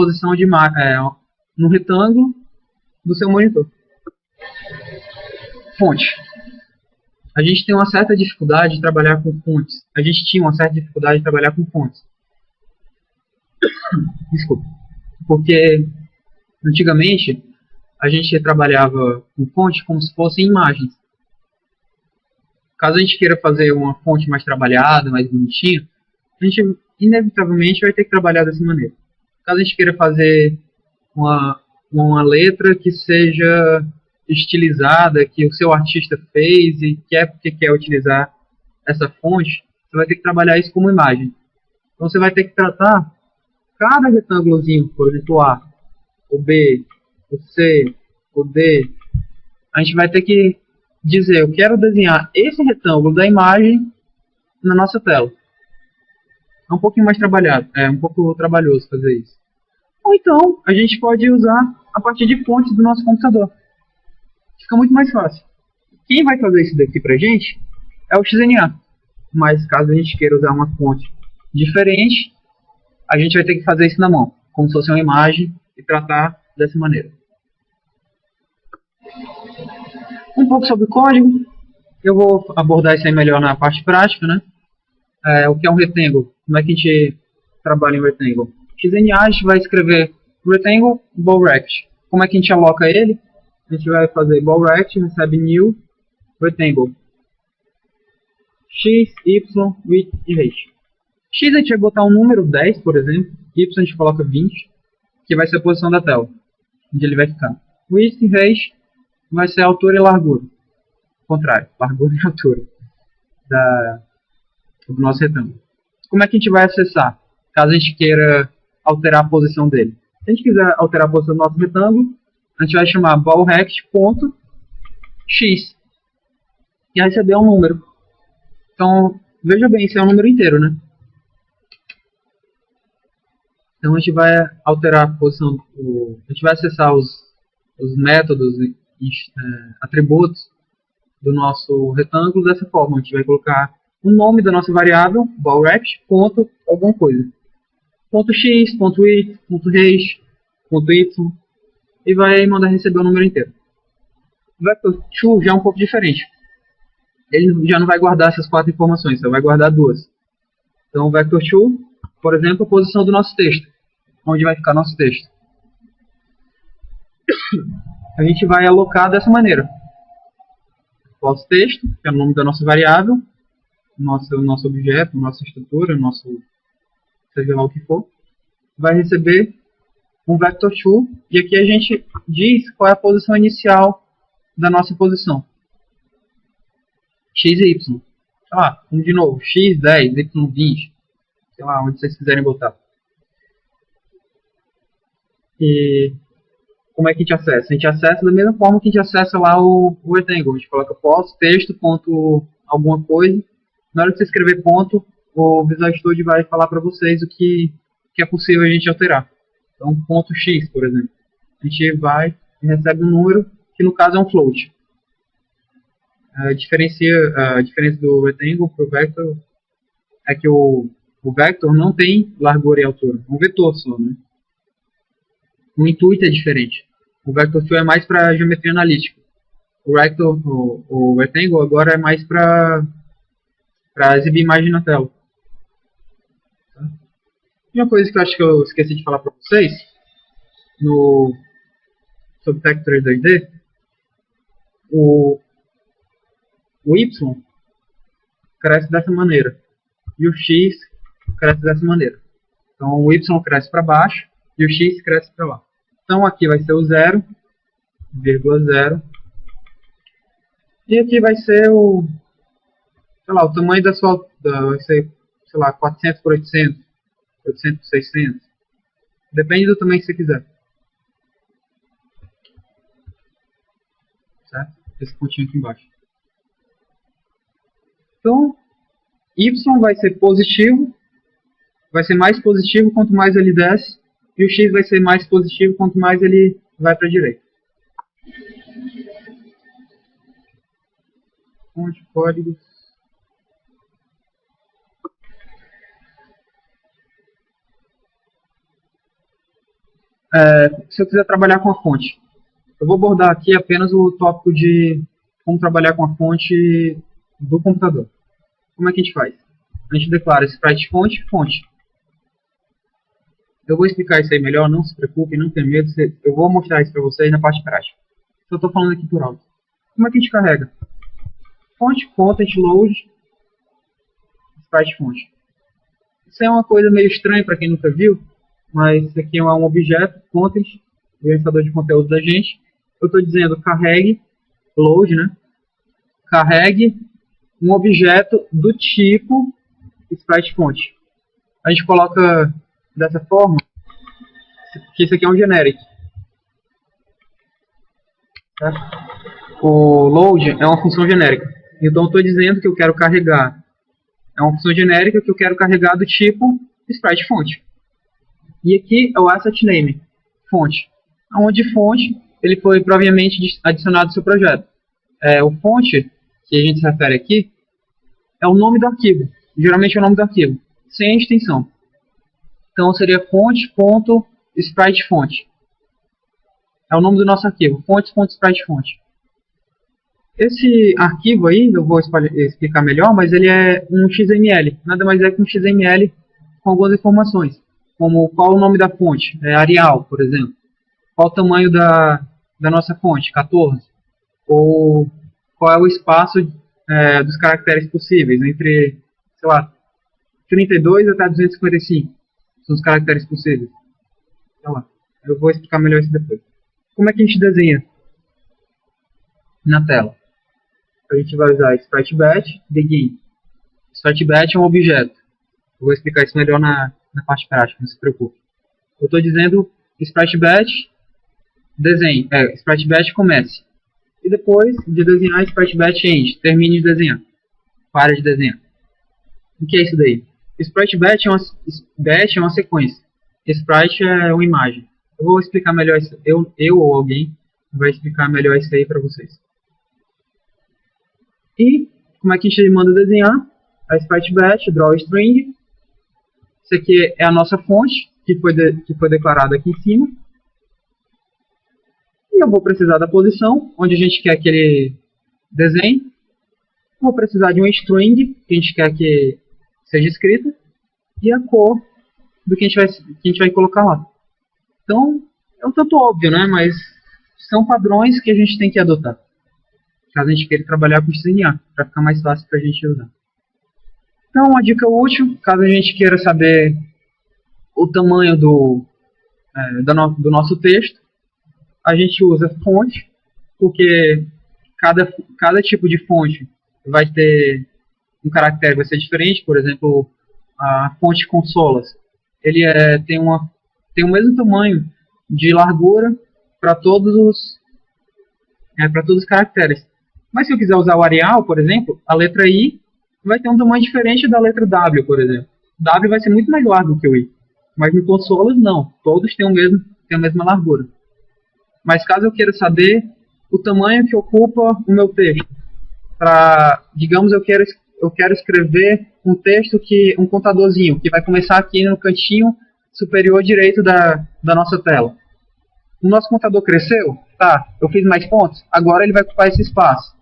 posição no retângulo do seu monitor. Fonte. A gente tem uma certa dificuldade de trabalhar com fontes. A gente tinha uma certa dificuldade de trabalhar com fontes. Desculpa. Porque antigamente a gente trabalhava com fonte como se fossem imagens. Caso a gente queira fazer uma fonte mais trabalhada, mais bonitinha, a gente inevitavelmente vai ter que trabalhar dessa maneira. Caso a gente queira fazer uma letra que seja estilizada, que o seu artista fez e quer utilizar essa fonte, você vai ter que trabalhar isso como imagem. Então você vai ter que tratar cada retângulozinho, por exemplo, o A, o B, o C, o D. A gente vai ter que dizer, eu quero desenhar esse retângulo da imagem na nossa tela. É um pouquinho mais trabalhado, é um pouco trabalhoso fazer isso. Ou então, a gente pode usar a partir de fontes do nosso computador. Fica muito mais fácil. Quem vai fazer isso daqui pra gente é o XNA. Mas caso a gente queira usar uma fonte diferente, a gente vai ter que fazer isso na mão, como se fosse uma imagem, e tratar dessa maneira. Um pouco sobre o código. Eu vou abordar isso aí melhor na parte prática, né? O que é um retângulo? Como é que a gente trabalha em retângulo? XNA, a gente vai escrever retângulo, ball rect. Como é que a gente aloca ele? A gente vai fazer ball rect, recebe new rectangle. X, Y, width e height. X a gente vai botar um número 10, por exemplo. Y a gente coloca 20, que vai ser a posição da tela, onde ele vai ficar. Width e height vai ser a altura e largura. Ao contrário, largura e altura do nosso retângulo. Como é que a gente vai acessar? Caso a gente queira alterar a posição dele. Se a gente quiser alterar a posição do nosso retângulo, a gente vai chamar ballrect.x e receber um número. Então, veja bem, isso é um número inteiro, né? Então a gente vai alterar a posição, a gente vai acessar os métodos e atributos do nosso retângulo dessa forma. A gente vai colocar o nome da nossa variável, ballrect, ponto, alguma coisa. Ponto .x, ponto .y, ponto .height, ponto .y, e vai mandar receber o número inteiro. O vector2 já é um pouco diferente. Ele já não vai guardar essas 4 informações, só vai guardar 2. Então o vector2, por exemplo, a posição do nosso texto, onde vai ficar nosso texto. A gente vai alocar dessa maneira. Nosso texto, que é o nome da nossa variável, nosso objeto, nossa estrutura, seja lá o que for, vai receber um vector2, e aqui a gente diz qual é a posição inicial da nossa posição. X e Y. Sei lá, de novo, X, 10, Y, 20. Sei lá, onde vocês quiserem botar. E como é que a gente acessa? A gente acessa da mesma forma que a gente acessa lá o retângulo. A gente coloca post, texto, ponto, alguma coisa. Na hora que você escrever ponto, o Visual Studio vai falar para vocês o que é possível a gente alterar. Então, ponto X, por exemplo. A gente vai e recebe um número, que no caso é um float. A diferença do retângulo para o vector é que o vector não tem largura e altura. É um vetor só, né? O intuito é diferente. O vector2 é mais para geometria analítica. O retângulo agora é mais para exibir imagem na tela. E uma coisa que eu acho que eu esqueci de falar para vocês sobre Factory 2D, o Y cresce dessa maneira e o X cresce dessa maneira. Então o Y cresce para baixo e o X cresce para lá. Então aqui vai ser o 0, vírgula 0. E aqui vai ser o tamanho da sua, vai ser, sei lá, 400 por 800, 800 por 600. Depende do tamanho que você quiser. Certo? Esse pontinho aqui embaixo. Então, Y vai ser positivo, vai ser mais positivo quanto mais ele desce, e o X vai ser mais positivo quanto mais ele vai para a direita. Fonte, códigos. Se eu quiser trabalhar com a fonte, eu vou abordar aqui apenas o tópico de como trabalhar com a fonte do computador. Como é que a gente faz? A gente declara sprite fonte, fonte. Eu vou explicar isso aí melhor, não se preocupe, não tenha medo, eu vou mostrar isso para vocês na parte prática. Só estou falando aqui por alto. Como é que a gente carrega? Fonte, content, load, sprite fonte. Isso é uma coisa meio estranha para quem nunca viu, mas isso aqui é um objeto, content, gerenciador de conteúdo da gente. Eu estou dizendo carregue, load, né? Carregue um objeto do tipo sprite fonte. A gente coloca dessa forma, que isso aqui é um generic. Tá? O load é uma função genérica. Então eu estou dizendo que eu quero carregar. É uma função genérica que eu quero carregar do tipo sprite fonte. E aqui é o asset name, fonte. Onde fonte, ele foi previamente adicionado ao seu projeto. O fonte, que a gente se refere aqui, é o nome do arquivo. Geralmente é o nome do arquivo, sem a extensão. Então seria fonte.spriteFont. É o nome do nosso arquivo, fontes.spritefont. Esse arquivo aí, eu vou explicar melhor, mas ele é um XML. Nada mais é que um XML com algumas informações. Como qual o nome da fonte, Arial, por exemplo. Qual o tamanho da nossa fonte, 14. Ou qual é o espaço dos caracteres possíveis, entre, sei lá, 32 até 255. São os caracteres possíveis. Sei lá, eu vou explicar melhor isso depois. Como é que a gente desenha na tela? A gente vai usar SpriteBatch, begin. SpriteBatch é um objeto. Eu vou explicar isso melhor na parte prática, não se preocupe. Eu estou dizendo SpriteBatch, desenhe, SpriteBatch comece. E depois de desenhar, SpriteBatch end, termine de desenhar. Pare de desenhar. O que é isso daí? SpriteBatch é uma sequência. Sprite é uma imagem. Eu vou explicar melhor isso. Eu ou alguém vai explicar melhor isso aí para vocês. E como é que a gente manda desenhar? A SpriteBatch, drawString. Isso aqui é a nossa fonte, que foi declarada aqui em cima. E eu vou precisar da posição, onde a gente quer que ele desenhe. Vou precisar de um string, que a gente quer que seja escrita. E a cor do que a gente vai colocar lá. Então, é um tanto óbvio, né? Mas são padrões que a gente tem que adotar. Caso a gente queira trabalhar com XNA, para ficar mais fácil para a gente usar. Então, uma dica útil, caso a gente queira saber o tamanho do nosso texto, a gente usa fonte, porque cada tipo de fonte vai ter um caractere, vai ser diferente. Por exemplo, a fonte consolas, ele tem o mesmo tamanho de largura para todos os caracteres. Mas se eu quiser usar o Arial, por exemplo, a letra I vai ter um tamanho diferente da letra W, por exemplo. W vai ser muito mais largo que o I. Mas no consolas, não. Todos têm a mesma largura. Mas caso eu queira saber o tamanho que ocupa o meu texto, digamos, eu quero escrever um texto, um contadorzinho, que vai começar aqui no cantinho superior direito da nossa tela. O nosso contador cresceu? Tá, eu fiz mais pontos, agora ele vai ocupar esse espaço.